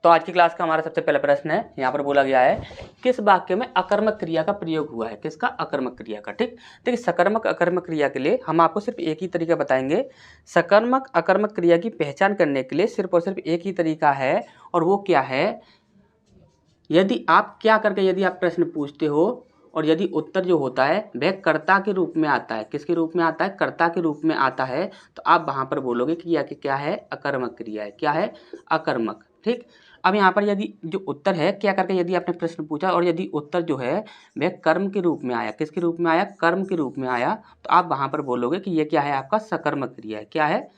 तो आज की क्लास का हमारा सबसे पहला प्रश्न है, यहाँ पर बोला गया है किस वाक्य में अकर्मक क्रिया का प्रयोग हुआ है। किसका? अकर्मक क्रिया का। ठीक, देखिए सकर्मक अकर्मक क्रिया के लिए हम आपको सिर्फ एक ही तरीका बताएंगे। सकर्मक अकर्मक क्रिया की पहचान करने के लिए सिर्फ और सिर्फ एक ही तरीका है, और वो क्या है, यदि आप क्या करके यदि आप प्रश्न पूछते हो और यदि उत्तर जो होता है वह कर्ता के रूप में आता है, किसके रूप में आता है? कर्ता के रूप में आता है, तो आप वहाँ पर बोलोगे कि यह क्या है? अकर्मक क्रिया है। क्या है? अकर्मक। ठीक, अब यहाँ पर यदि जो उत्तर है क्या करके यदि आपने प्रश्न पूछा और यदि उत्तर जो है वह कर्म के रूप में आया, किसके रूप में आया? कर्म के रूप में आया, तो आप वहाँ पर बोलोगे कि यह क्या है? आपका सकर्मक क्रिया है। क्या है?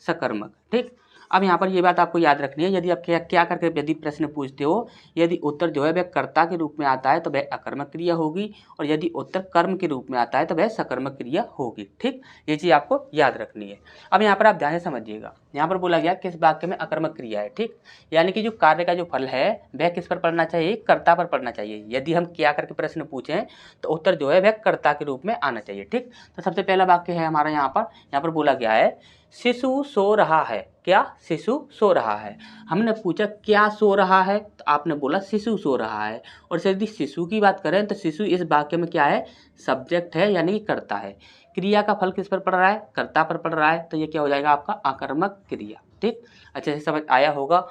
सकर्मक। ठीक, अब यहाँ पर ये बात आपको याद रखनी है, यदि आप क्या करके यदि प्रश्न पूछते हो, यदि उत्तर जो है वह कर्ता के रूप में आता है तो वह अकर्मक क्रिया होगी, और यदि उत्तर कर्म के रूप में आता है तो वह सकर्मक क्रिया होगी। ठीक, ये चीज़ आपको याद रखनी है। अब यहाँ पर आप ध्यान से समझिएगा, यहाँ पर बोला गया किस वाक्य में अकर्मक क्रिया है। ठीक, यानी कि जो कार्य का जो फल है वह किस पर पड़ना चाहिए? कर्ता पर पड़ना चाहिए। यदि हम क्या करके प्रश्न पूछें तो उत्तर जो है वह कर्ता के रूप में आना चाहिए। ठीक, तो सबसे पहला वाक्य है हमारा यहाँ पर बोला गया है शिशु सो रहा है। क्या? शिशु सो रहा है। हमने पूछा क्या सो रहा है, तो आपने बोला शिशु सो रहा है। और यदि शिशु की बात करें तो शिशु इस वाक्य में क्या है? सब्जेक्ट है, यानी कि कर्ता है। क्रिया का फल किस पर पड़ रहा है? कर्ता पर पड़ रहा है, तो ये क्या हो जाएगा? आपका अकर्मक क्रिया। ठीक, अच्छे से समझ आया होगा।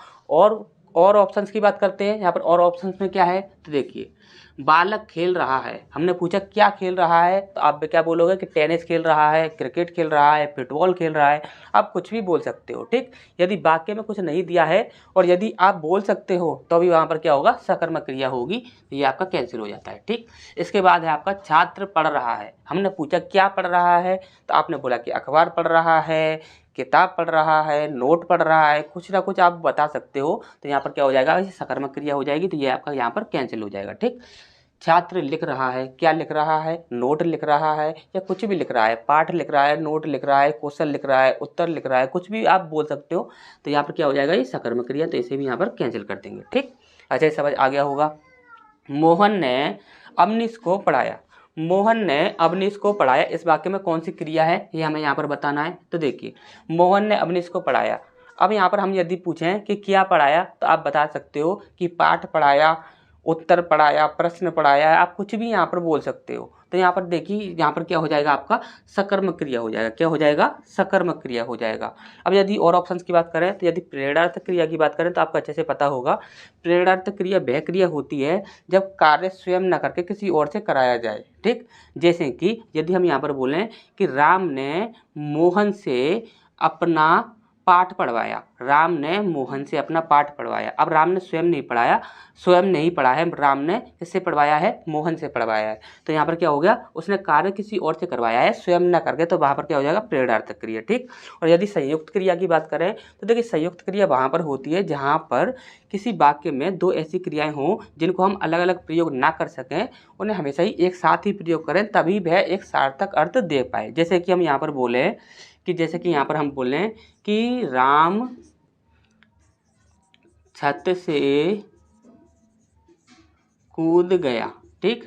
और ऑप्शंस की बात करते हैं। यहाँ पर और ऑप्शंस में क्या है, तो देखिए बालक खेल रहा है। हमने पूछा क्या खेल रहा है, तो आप क्या बोलोगे कि टेनिस खेल रहा है, क्रिकेट खेल रहा है, फुटबॉल खेल रहा है, आप कुछ भी बोल सकते हो। ठीक, यदि वाक्य में कुछ नहीं दिया है और यदि आप बोल सकते हो तो भी वहाँ पर क्या होगा? सकर्मक क्रिया होगी, तो ये आपका कैंसिल हो जाता है। ठीक, इसके बाद है आपका छात्र पढ़ रहा है। हमने पूछा क्या पढ़ रहा है, तो आपने बोला कि अखबार पढ़ रहा है, किताब पढ़ रहा है, नोट पढ़ रहा है, कुछ ना कुछ आप बता सकते हो, तो यहाँ पर क्या हो जाएगा? ये सकर्मक क्रिया हो जाएगी, तो ये आपका यहाँ पर कैंसिल हो जाएगा। ठीक, छात्र लिख रहा है। क्या लिख रहा है? नोट लिख रहा है या कुछ भी लिख रहा है, पाठ लिख रहा है, नोट लिख रहा है, क्वेश्चन लिख रहा है, उत्तर लिख रहा है, कुछ भी आप बोल सकते हो, तो यहाँ पर क्या हो जाएगा? ये सकर्मक क्रिया, तो इसे भी यहाँ पर कैंसिल कर देंगे। ठीक, अच्छा समझ आ गया होगा। मोहन ने अवनीश को पढ़ाया। मोहन ने अवनीश को पढ़ाया, इस वाक्य में कौन सी क्रिया है ये हमें यहाँ पर बताना है। तो देखिए मोहन ने अवनीश को पढ़ाया। अब यहाँ पर हम यदि पूछें कि क्या पढ़ाया, तो आप बता सकते हो कि पाठ पढ़ाया, उत्तर पढ़ाया, प्रश्न पढ़ाया, आप कुछ भी यहाँ पर बोल सकते हो। तो यहाँ पर देखिए यहाँ पर क्या हो जाएगा? आपका सकर्मक क्रिया हो जाएगा। क्या हो जाएगा? सकर्मक क्रिया हो जाएगा। अब यदि और ऑप्शंस की बात करें, तो यदि प्रेरणार्थक क्रिया की बात करें तो आपको अच्छे से पता होगा, प्रेरणार्थक क्रिया वह क्रिया होती है जब कार्य स्वयं न करके किसी और से कराया जाए। ठीक, जैसे कि यदि हम यहाँ पर बोलें कि राम ने मोहन से अपना पाठ पढ़वाया, राम ने मोहन से अपना पाठ पढ़वाया। अब राम ने स्वयं नहीं पढ़ाया, स्वयं नहीं पढ़ा है, राम ने किससे पढ़वाया है? मोहन से पढ़वाया है। तो यहाँ पर क्या हो गया? उसने कार्य किसी और से करवाया है, स्वयं ना करके, तो वहाँ पर क्या हो जाएगा? प्रेरणार्थक क्रिया। ठीक, और यदि संयुक्त क्रिया की बात करें तो देखिए संयुक्त क्रिया वहाँ पर होती है जहाँ पर किसी वाक्य में दो ऐसी क्रियाएं हों जिनको हम अलग अलग प्रयोग ना कर सकें, उन्हें हमेशा ही एक साथ ही प्रयोग करें, तभी वह एक सार्थक अर्थ दे पाए। जैसे कि हम यहाँ पर बोले कि जैसे कि यहाँ पर हम बोलें कि राम छत से कूद गया। ठीक,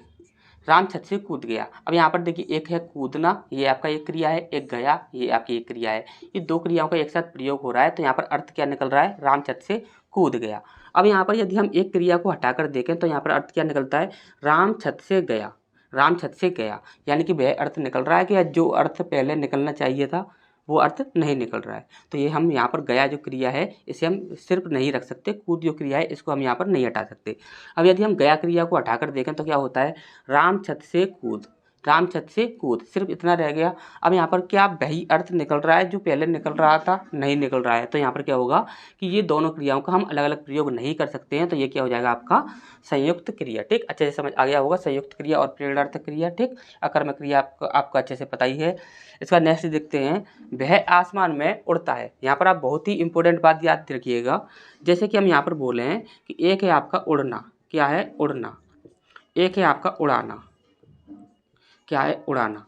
राम छत से कूद गया। अब यहाँ पर देखिए एक है कूदना, ये आपका एक क्रिया है, एक गया, ये आपकी एक क्रिया है। ये दो क्रियाओं का एक साथ प्रयोग हो रहा है, तो यहाँ पर अर्थ क्या निकल रहा है? राम छत से कूद गया। अब यहाँ पर यदि हम एक क्रिया को हटाकर देखें तो यहाँ पर अर्थ क्या निकलता है? राम छत से गया, राम छत से गया, यानी कि वह अर्थ निकल रहा है कि जो अर्थ पहले निकलना चाहिए था वो अर्थ नहीं निकल रहा है। तो ये हम यहाँ पर गया जो क्रिया है इसे हम सिर्फ नहीं रख सकते, कूद जो क्रिया है इसको हम यहाँ पर नहीं हटा सकते। अब यदि हम गया क्रिया को हटाकर देखें तो क्या होता है? राम छत से कूद, राम छत से कूद, सिर्फ इतना रह गया। अब यहाँ पर क्या वही अर्थ निकल रहा है जो पहले निकल रहा था? नहीं निकल रहा है। तो यहाँ पर क्या होगा कि ये दोनों क्रियाओं का हम अलग अलग प्रयोग नहीं कर सकते हैं, तो ये क्या हो जाएगा? आपका संयुक्त क्रिया। ठीक, अच्छे से समझ आ गया होगा संयुक्त क्रिया और प्रेरणार्थक क्रिया। ठीक, अकर्मक क्रिया आपको अच्छे से पता ही है। इसका नेक्स्ट देखते हैं, वह आसमान में उड़ता है। यहाँ पर आप बहुत ही इंपॉर्टेंट बात याद रखिएगा। जैसे कि हम यहाँ पर बोले हैं कि एक है आपका उड़ना, क्या है? उड़ना। एक है आपका उड़ाना, क्या है? उड़ाना।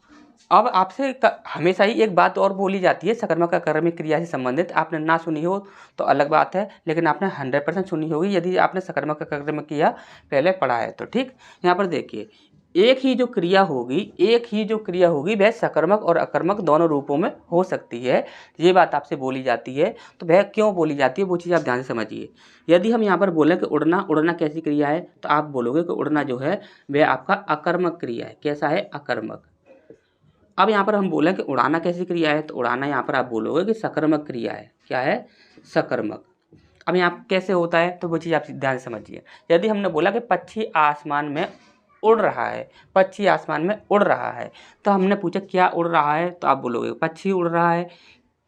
अब आपसे हमेशा ही एक बात और बोली जाती है सकर्मक अकर्मक क्रिया से संबंधित, आपने ना सुनी हो तो अलग बात है, लेकिन आपने 100% सुनी होगी यदि आपने सकर्मक अकर्मक क्रिया पहले पढ़ा है तो। ठीक, यहाँ पर देखिए एक ही जो क्रिया होगी वह सकर्मक और अकर्मक दोनों रूपों में हो सकती है, ये बात आपसे बोली जाती है। तो वह क्यों बोली जाती है वो चीज़ आप ध्यान से समझिए। यदि हम यहाँ पर बोलें कि उड़ना कैसी क्रिया है, तो आप बोलोगे कि उड़ना जो है वह आपका अकर्मक क्रिया है। कैसा है? अकर्मक। अब यहाँ पर हम बोलें कि उड़ाना कैसी क्रिया है, तो उड़ाना यहाँ पर आप बोलोगे कि सकर्मक क्रिया है। क्या है? सकर्मक। अब यहाँ कैसे होता है तो वो चीज़ आप ध्यान से समझिए। यदि हमने बोला कि पक्षी आसमान में उड़ रहा है, पक्षी आसमान में उड़ रहा है, तो हमने पूछा क्या उड़ रहा है, तो आप बोलोगे पक्षी उड़ रहा है।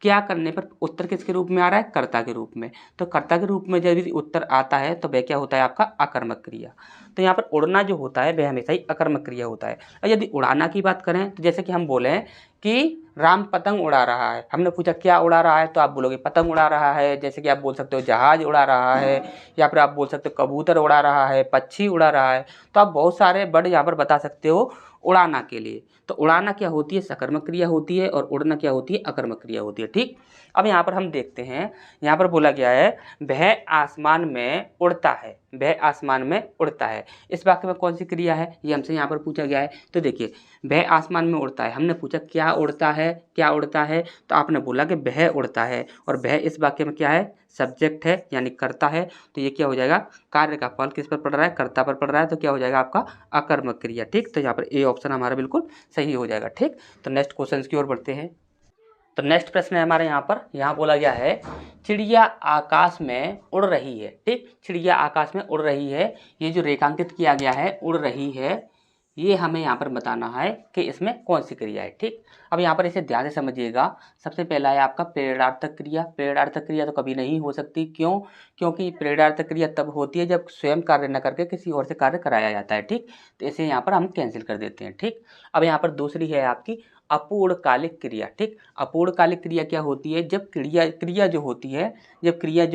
क्या करने पर उत्तर किसके रूप में आ रहा है? कर्ता के रूप में। तो कर्ता के रूप में जब भी उत्तर आता है तो वह क्या होता है? आपका अकर्मक क्रिया। तो यहाँ पर उड़ना जो होता है वह हमेशा ही अकर्मक क्रिया होता है। और यदि उड़ाना की बात करें तो जैसे कि हम बोले कि राम पतंग उड़ा रहा है, हमने पूछा क्या उड़ा रहा है, तो आप बोलोगे पतंग उड़ा रहा है। जैसे कि आप बोल सकते हो जहाज उड़ा रहा है, या फिर आप बोल सकते हो कबूतर उड़ा रहा है, पक्षी उड़ा रहा है। तो आप बहुत सारे वर्ड यहाँ पर बता सकते हो उड़ाना के लिए। तो उड़ाना क्या होती है? सकर्मक क्रिया होती है, और उड़ना क्या होती है? अकर्मक क्रिया होती है। ठीक। अब यहाँ पर हम देखते हैं, यहाँ पर बोला गया है वह आसमान में उड़ता है, वह आसमान में उड़ता है। इस वाक्य में कौन सी क्रिया है ये हमसे यहाँ पर पूछा गया है। तो देखिए वह आसमान में उड़ता है, हमने पूछा क्या उड़ता है, क्या उड़ता है, तो आपने बोला कि वह उड़ता है, और वह इस वाक्य में क्या है? सब्जेक्ट है, यानी कर्ता है। तो ये क्या हो जाएगा? कार्य का फल किस पर पड़ रहा है? कर्ता पर पड़ रहा है। तो क्या हो जाएगा? आपका अकर्मक क्रिया। ठीक। तो यहाँ पर ए ऑप्शन हमारा बिल्कुल सही हो जाएगा। ठीक। तो नेक्स्ट क्वेश्चन की ओर बढ़ते हैं। तो नेक्स्ट प्रश्न है हमारे यहाँ पर, यहाँ बोला गया है चिड़िया आकाश में उड़ रही है। ठीक। चिड़िया आकाश में उड़ रही है, ये जो रेखांकित किया गया है उड़ रही है, ये हमें यहाँ पर बताना है कि इसमें कौन सी क्रिया है। ठीक। अब यहाँ पर इसे ध्यान से समझिएगा। सबसे पहला है आपका प्रेरणार्थक क्रिया। प्रेरणार्थक क्रिया तो कभी नहीं हो सकती। क्यों? क्योंकि प्रेरणार्थक क्रिया तब होती है जब स्वयं कार्य न करके किसी और से कार्य कराया जाता है। ठीक। तो इसे यहाँ पर हम कैंसिल कर देते हैं। ठीक। अब यहाँ पर दूसरी है आपकी अपूर्णकालिक क्रिया। ठीक। अपूर्णकालिक क्रिया क्या होती है? जब क्रिया जो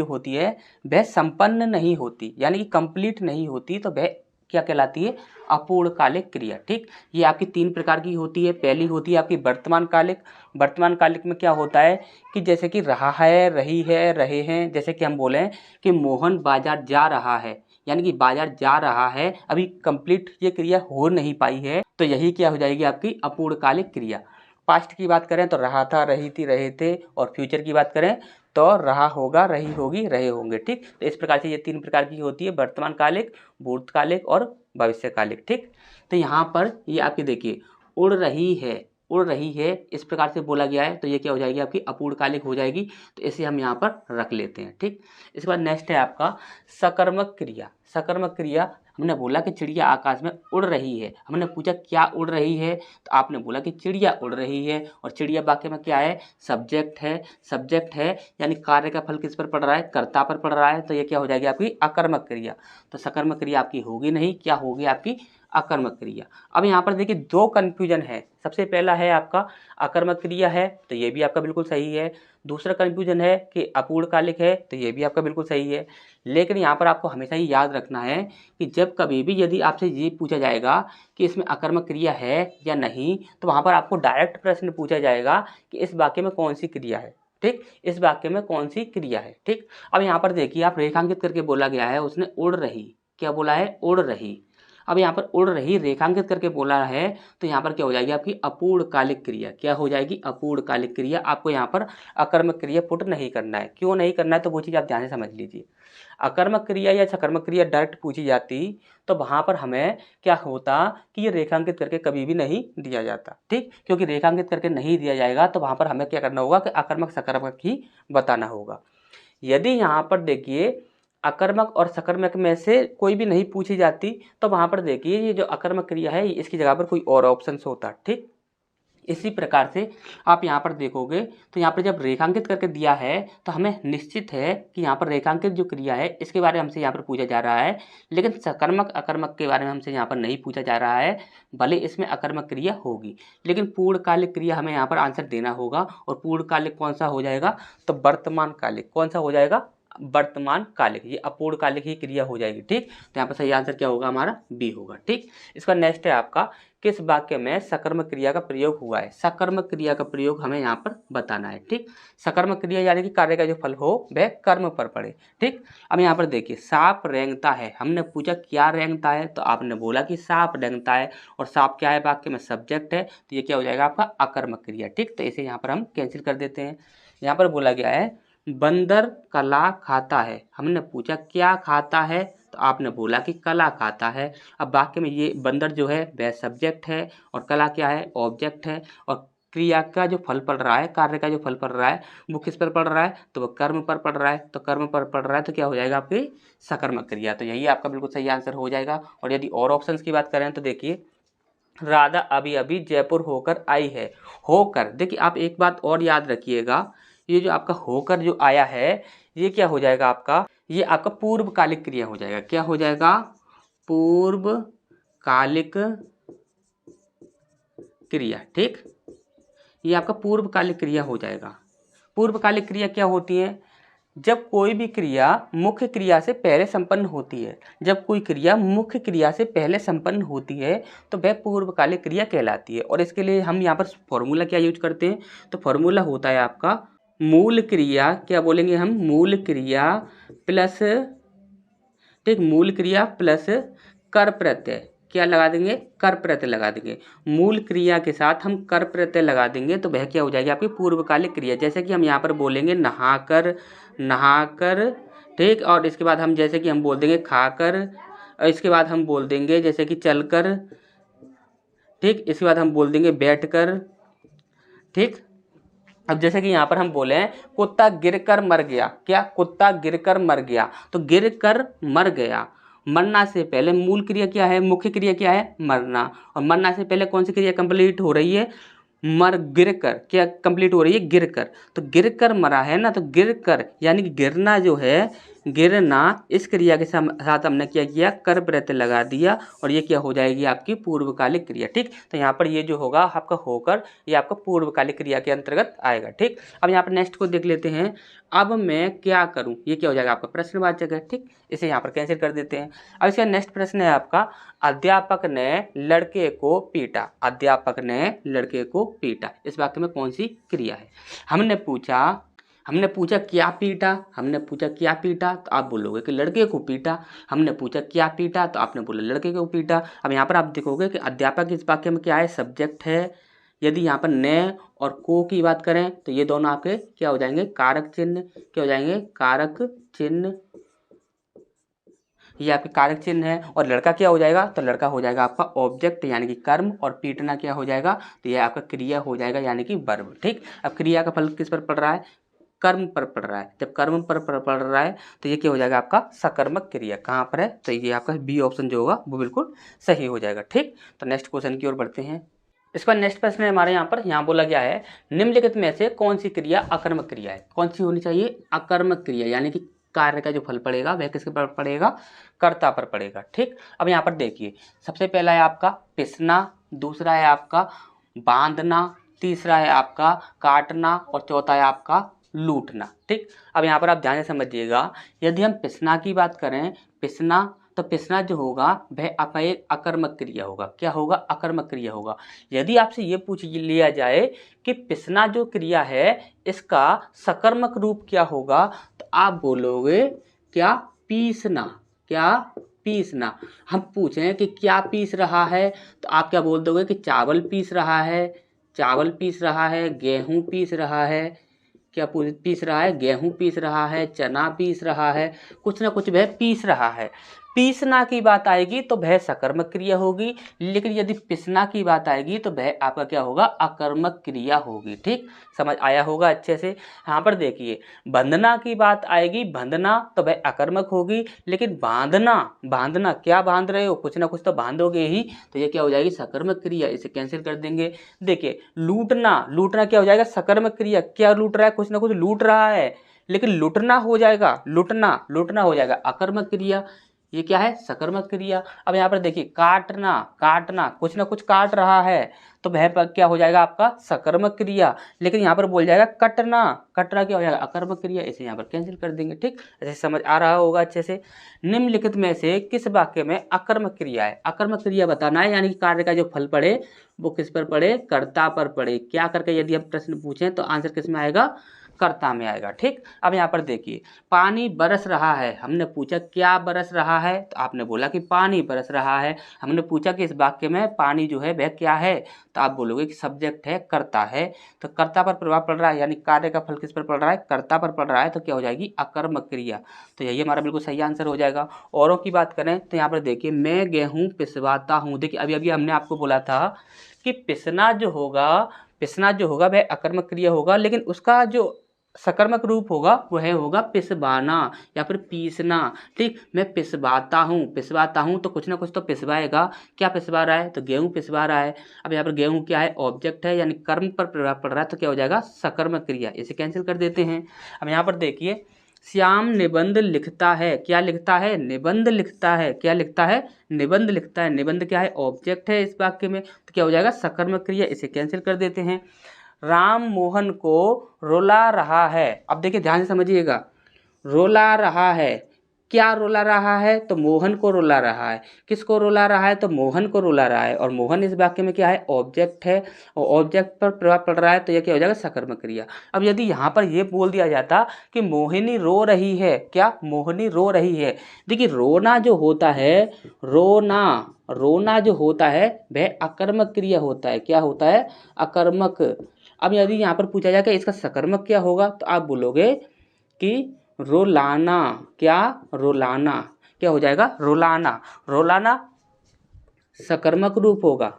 होती है वह संपन्न नहीं होती, यानी कि कंप्लीट नहीं होती, तो वह क्या कहलाती है? अपूर्णकालिक क्रिया। ठीक। ये आपकी 3 प्रकार की होती है। पहली होती है आपकी वर्तमान कालिक। वर्तमान कालिक में क्या होता है कि जैसे कि रहा है, रही है, रहे हैं। जैसे कि हम बोलें कि मोहन बाजार जा रहा है, यानी कि बाजार जा रहा है, अभी कंप्लीट ये क्रिया हो नहीं पाई है, तो यही क्या हो जाएगी? आपकी अपूर्णकालिक क्रिया। पास्ट की बात करें तो रहा था, रही थी, रहे थे, और फ्यूचर की बात करें तो रहा होगा, रही होगी, रहे होंगे। ठीक। तो इस प्रकार से ये 3 प्रकार की होती है, वर्तमान कालिक, भूतकालिक और भविष्यकालिक। ठीक। तो यहाँ पर ये आपकी देखिए उड़ रही है इस प्रकार से बोला गया है, तो ये क्या हो जाएगी? आपकी अपूर्णकालिक हो जाएगी। तो इसे हम यहाँ पर रख लेते हैं। ठीक। इसके बाद नेक्स्ट है आपका सकर्मक क्रिया। सकर्मक क्रिया, हमने बोला कि चिड़िया आकाश में उड़ रही है, हमने पूछा क्या उड़ रही है, तो आपने बोला कि चिड़िया उड़ रही है, और चिड़िया वाक्य में क्या है? सब्जेक्ट है, यानी कार्य का फल किस पर पड़ रहा है? कर्ता पर पड़ रहा है। तो ये क्या हो जाएगी? आपकी अकर्मक क्रिया। तो सकर्मक क्रिया आपकी होगी नहीं, क्या होगी? आपकी अकर्मक क्रिया। अब यहाँ पर देखिए 2 कन्फ्यूजन है। सबसे पहला है आपका अकर्मक क्रिया है, तो ये भी आपका बिल्कुल सही है। दूसरा कन्फ्यूजन है कि अपूर्णकालिक है, तो ये भी आपका बिल्कुल सही है। लेकिन यहाँ पर आपको हमेशा ही याद रखना है कि जब कभी भी यदि आपसे ये पूछा जाएगा कि इसमें अकर्मक क्रिया है या नहीं, तो वहाँ पर आपको डायरेक्ट प्रश्न पूछा जाएगा कि इस वाक्य में कौन सी क्रिया है। ठीक। इस वाक्य में कौन सी क्रिया है। ठीक। अब यहाँ पर देखिए आप रेखांकित करके बोला गया है, उसने उड़ रही, क्या बोला है? उड़ रही। अब यहाँ पर उड़ रही रेखांकित करके बोला है, तो यहाँ पर क्या हो जाएगी? आपकी अपूर्णकालिक क्रिया। क्या हो जाएगी? अपूर्णकालिक क्रिया। आपको यहाँ पर अकर्मक क्रिया पुट नहीं करना है। क्यों नहीं करना है तो वो चीज़ आप ध्यान से समझ लीजिए। अकर्मक क्रिया या सकर्मक क्रिया डायरेक्ट पूछी जाती तो वहाँ पर हमें क्या होता कि ये रेखांकित करके कभी भी नहीं दिया जाता। ठीक। क्योंकि रेखांकित करके नहीं दिया जाएगा तो वहाँ पर हमें क्या करना होगा कि अकर्मक सकर्मक ही बताना होगा। यदि यहाँ पर देखिए अकर्मक और सकर्मक में से कोई भी नहीं पूछी जाती, तो वहाँ पर देखिए ये जो अकर्मक क्रिया है इसकी जगह पर कोई और ऑप्शन होता। ठीक। इसी प्रकार से आप यहाँ पर देखोगे तो यहाँ पर जब रेखांकित करके दिया है तो हमें निश्चित है कि यहाँ पर रेखांकित जो क्रिया है इसके बारे में हमसे यहाँ पर पूछा जा रहा है, लेकिन सकर्मक अकर्मक के बारे में हमसे यहाँ पर नहीं पूछा जा रहा है। भले इसमें अकर्मक क्रिया होगी, लेकिन पूर्णकालिक क्रिया हमें यहाँ पर आंसर देना होगा। और पूर्णकालिक कौन सा हो जाएगा? तो वर्तमान कालिक। कौन सा हो जाएगा? वर्तमान कालिक, ये अपूर्ण कालिक ही क्रिया हो जाएगी। ठीक, तो यहाँ पर सही आंसर क्या होगा हमारा बी होगा। ठीक, इसका नेक्स्ट है आपका किस वाक्य में सकर्मक क्रिया का प्रयोग हुआ है। सकर्मक क्रिया का प्रयोग हमें यहाँ पर बताना है। ठीक, सकर्मक क्रिया यानी कि कार्य का जो फल हो वह कर्म पर पड़े। ठीक, अब यहाँ पर देखिए सांप रेंगता है, हमने पूछा क्या रेंगता है, तो आपने बोला कि सांप रेंगता है, और सांप क्या है वाक्य में सब्जेक्ट है, तो ये क्या हो जाएगा आपका अकर्मक क्रिया। ठीक, तो इसे यहाँ पर हम कैंसिल कर देते हैं। यहाँ पर बोला गया है बंदर कला खाता है, हमने पूछा क्या खाता है, तो आपने बोला कि कला खाता है। अब वाक्य में ये बंदर जो है वह सब्जेक्ट है और कला क्या है ऑब्जेक्ट है, और क्रिया का जो फल पड़ रहा है, कार्य का जो फल पड़ रहा है वो किस पर पड़ रहा है, तो वो कर्म पर पड़ रहा है, तो कर्म पर पड़ रहा है तो क्या हो जाएगा आपकी सकर्मक क्रिया। तो यही आपका बिल्कुल सही आंसर हो जाएगा। और यदि और ऑप्शंस की बात करें तो देखिए राधा अभी अभी जयपुर होकर आई है। होकर, देखिए आप एक बात और याद रखिएगा, ये जो आपका होकर जो आया है ये क्या हो जाएगा आपका, ये आपका पूर्वकालिक क्रिया हो जाएगा। क्या हो जाएगा, पूर्वकालिक क्रिया। ठीक, ये आपका पूर्वकालिक क्रिया हो जाएगा। पूर्वकालिक क्रिया क्या होती है, जब कोई भी क्रिया मुख्य क्रिया से पहले संपन्न होती है, जब कोई क्रिया मुख्य क्रिया से पहले संपन्न होती है तो वह पूर्वकालिक क्रिया कहलाती है। और इसके लिए हम यहाँ पर फॉर्मूला क्या यूज करते हैं, तो फॉर्मूला होता है आपका मूल क्रिया, क्या बोलेंगे हम, मूल क्रिया प्लस, ठीक, मूल क्रिया प्लस कर प्रत्यय, क्या लगा देंगे, कर प्रत्यय लगा देंगे। मूल क्रिया के साथ हम कर प्रत्यय लगा देंगे तो वह क्या हो जाएगी आपकी पूर्वकालिक क्रिया। जैसे कि हम यहाँ पर बोलेंगे नहाकर, नहाकर, ठीक, और इसके बाद हम जैसे कि हम बोल देंगे खाकर, और इसके बाद हम बोल देंगे जैसे कि चलकर, ठीक, इसके बाद हम बोल देंगे बैठकर। ठीक, अब जैसे कि यहाँ पर हम बोले हैं कुत्ता गिरकर मर गया, क्या, कुत्ता गिरकर मर गया, तो गिरकर मर गया, मरना से पहले मूल क्रिया क्या है, मुख्य क्रिया क्या है, मरना, और मरना से पहले कौन सी क्रिया कंप्लीट हो रही है, मर, गिरकर, क्या कंप्लीट हो रही है, गिरकर, तो गिरकर मरा है ना, तो गिरकर यानी कि गिरना जो है, गिरना, इस क्रिया के साथ हमने क्या किया, कर प्रत्यय लगा दिया, और ये क्या हो जाएगी आपकी पूर्वकालिक क्रिया। ठीक, तो यहाँ पर ये जो होगा आपका होकर, ये आपका पूर्वकालिक क्रिया के अंतर्गत आएगा। ठीक, अब यहाँ पर नेक्स्ट को देख लेते हैं, अब मैं क्या करूँ, ये क्या हो जाएगा आपका प्रश्नवाचक है। ठीक, इसे यहाँ पर कैंसिल कर देते हैं। अब इसका नेक्स्ट प्रश्न है आपका अध्यापक ने लड़के को पीटा, अध्यापक ने लड़के को पीटा, इस वाक्य में कौन सी क्रिया है। हमने पूछा क्या पीटा, हमने पूछा क्या पीटा, तो आप बोलोगे कि लड़के को पीटा। हमने पूछा क्या पीटा, तो आपने बोला लड़के को पीटा। अब यहाँ पर आप देखोगे कि अध्यापक इस वाक्य में क्या है, सब्जेक्ट है। यदि यहाँ पर ने और को की बात करें तो ये दोनों आपके क्या हो जाएंगे, कारक चिन्ह, क्या हो जाएंगे, कारक चिन्ह, ये आपके कारक चिन्ह है। और लड़का क्या हो जाएगा, तो लड़का हो जाएगा आपका ऑब्जेक्ट यानी कि कर्म, और पीटना क्या हो जाएगा, तो ये आपका क्रिया हो जाएगा यानी कि वर्ब। ठीक, अब क्रिया का फल किस पर पड़ रहा है, कर्म पर पड़ रहा है। जब कर्म पर पड़ रहा है तो ये क्या हो जाएगा आपका सकर्मक क्रिया। कहाँ पर है, तो ये आपका बी ऑप्शन जो होगा वो बिल्कुल सही हो जाएगा। ठीक, तो नेक्स्ट क्वेश्चन की ओर बढ़ते हैं। इसका नेक्स्ट प्रश्न है हमारे यहाँ बोला गया है निम्नलिखित में से कौन सी क्रिया अकर्मक क्रिया है। कौन सी होनी चाहिए, अकर्मक क्रिया, यानी कि कार्य का जो फल पड़ेगा वह किसके पर पड़ेगा, कर्ता पर पड़ेगा। ठीक, अब यहाँ पर देखिए सबसे पहला है आपका पिसना, दूसरा है आपका बांधना, तीसरा है आपका काटना, और चौथा है आपका लूटना। ठीक, अब यहाँ पर आप ध्यान से समझिएगा, यदि हम पिसना की बात करें, पिसना, तो पिसना जो होगा वह आपका एक अकर्मक क्रिया होगा। क्या होगा, अकर्मक क्रिया होगा। यदि आपसे ये पूछ लिया जाए कि पिसना जो क्रिया है इसका सकर्मक रूप क्या होगा, तो आप बोलोगे क्या, पीसना, क्या, पीसना। हम पूछें कि क्या पीस रहा है, तो आप क्या बोल दोगे कि चावल पीस रहा है, चावल पीस रहा है, गेहूं पीस रहा है, क्या पीस रहा है, गेहूं पीस रहा है, चना पीस रहा है, कुछ ना कुछ वह पीस रहा है। पीसना की बात आएगी तो वह सकर्मक क्रिया होगी, लेकिन यदि पिसना की बात आएगी तो वह आपका क्या होगा, अकर्मक क्रिया होगी। ठीक, समझ आया होगा अच्छे से। यहाँ पर देखिए बंधना की बात आएगी, बंधना तो वह अकर्मक होगी, लेकिन बांधना, बांधना क्या बांध रहे हो, कुछ ना कुछ तो बांधोगे ही, तो ये क्या हो जाएगी, सकर्मक क्रिया, इसे कैंसिल कर देंगे। देखिए लूटना, लूटना क्या हो जाएगा, सकर्मक क्रिया, क्या लूट रहा है, कुछ ना कुछ लूट रहा है, लेकिन लूटना हो जाएगा, लूटना, लूटना हो जाएगा अकर्मक क्रिया। ये क्या है, सकर्मक क्रिया। अब यहाँ पर देखिए काटना, काटना, कुछ ना कुछ काट रहा है तो वह क्या हो जाएगा आपका सकर्मक क्रिया। लेकिन यहाँ पर बोल जाएगा कटना, कटना क्या हो जाएगा अकर्मक क्रिया, इसे यहाँ पर कैंसिल कर देंगे। ठीक, ऐसे समझ आ रहा होगा अच्छे से। निम्नलिखित में से किस वाक्य में अकर्मक क्रिया है, अकर्मक क्रिया बताना है, यानी कि कार्य का जो फल पड़े वो किस पर पड़े, कर्ता पर पड़े। क्या करके यदि हम प्रश्न पूछें तो आंसर किस में आएगा, कर्ता में आएगा। ठीक, अब यहाँ पर देखिए पानी बरस रहा है, हमने पूछा क्या बरस रहा है, तो आपने बोला कि पानी बरस रहा है। हमने पूछा कि इस वाक्य में पानी जो है वह क्या है, तो आप बोलोगे कि सब्जेक्ट है, कर्ता है। तो कर्ता पर प्रभाव पड़ रहा है, यानी कार्य का फल किस पर पड़ रहा है, कर्ता पर पड़ रहा है, तो क्या हो जाएगी अकर्मक क्रिया। तो यही हमारा बिल्कुल सही आंसर हो जाएगा। औरों की बात करें तो यहाँ पर देखिए मैं गेहूँ पिसवाता हूँ। देखिए अभी अभी हमने आपको बोला था कि पिसना जो होगा वह अकर्मक क्रिया होगा, लेकिन उसका जो सकर्मक रूप होगा वह होगा पिसवाना या फिर पीसना। ठीक, मैं पिसवाता हूँ तो कुछ ना कुछ तो पिसवाएगा। क्या पिसवा रहा है, तो गेहूँ पिसवा रहा है। अब यहाँ पर गेहूँ क्या है, ऑब्जेक्ट है, यानी कर्म पर प्रभाव पड़ रहा है, तो क्या हो जाएगा सकर्मक क्रिया। इसे कैंसिल कर देते हैं। अब यहाँ पर देखिए श्याम निबंध लिखता है, क्या लिखता है, निबंध लिखता है। क्या लिखता है, निबंध लिखता है। निबंध क्या है, ऑब्जेक्ट है इस वाक्य में, तो क्या हो जाएगा सकर्मक क्रिया। इसे कैंसिल कर देते हैं। राम मोहन को रुला रहा है। अब देखिए ध्यान से समझिएगा, रुला रहा है, क्या रुला रहा है, तो मोहन को रुला रहा है। किसको रुला रहा है, तो मोहन को रुला रहा है, और मोहन इस वाक्य में क्या है, ऑब्जेक्ट है, और ऑब्जेक्ट पर प्रभाव पड़ रहा है, तो यह क्या हो जाएगा सकर्मक क्रिया। अब यदि यहाँ पर यह बोल दिया जाता कि मोहिनी रो रही है, क्या मोहिनी रो रही है। देखिए रोना जो होता है, रोना जो होता है वह अकर्मक क्रिया होता है। क्या होता है, अकर्मक। अब यदि यहाँ पर पूछा जाए कि इसका सकर्मक क्या होगा, तो आप बोलोगे कि रोलाना। क्या, रोलाना। क्या हो जाएगा, रोलाना। रोलाना सकर्मक रूप होगा।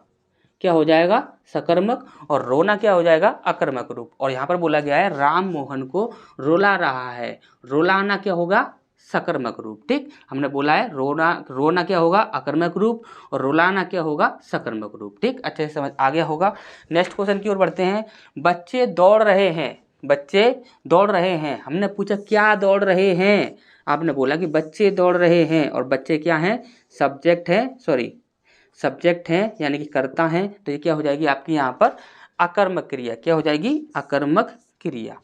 क्या हो जाएगा, सकर्मक, और रोना क्या हो जाएगा, अकर्मक रूप। और यहाँ पर बोला गया है राम मोहन को रुला रहा है, रोलाना क्या होगा, सकर्मक रूप। ठीक, हमने बोला है रोना क्या होगा, अकर्मक रूप, और रुलाना क्या होगा, सकर्मक रूप। ठीक, अच्छे से समझ आ गया होगा। नेक्स्ट क्वेश्चन की ओर बढ़ते हैं। बच्चे दौड़ रहे हैं, बच्चे दौड़ रहे हैं। हमने पूछा क्या दौड़ रहे हैं, आपने बोला कि बच्चे दौड़ रहे हैं, और बच्चे क्या हैं, सब्जेक्ट है, सब्जेक्ट हैं, यानी कि कर्ता हैं। तो ये क्या हो जाएगी आपकी यहाँ पर अकर्मक क्रिया। क्या हो जाएगी, अकर्मक क्रिया।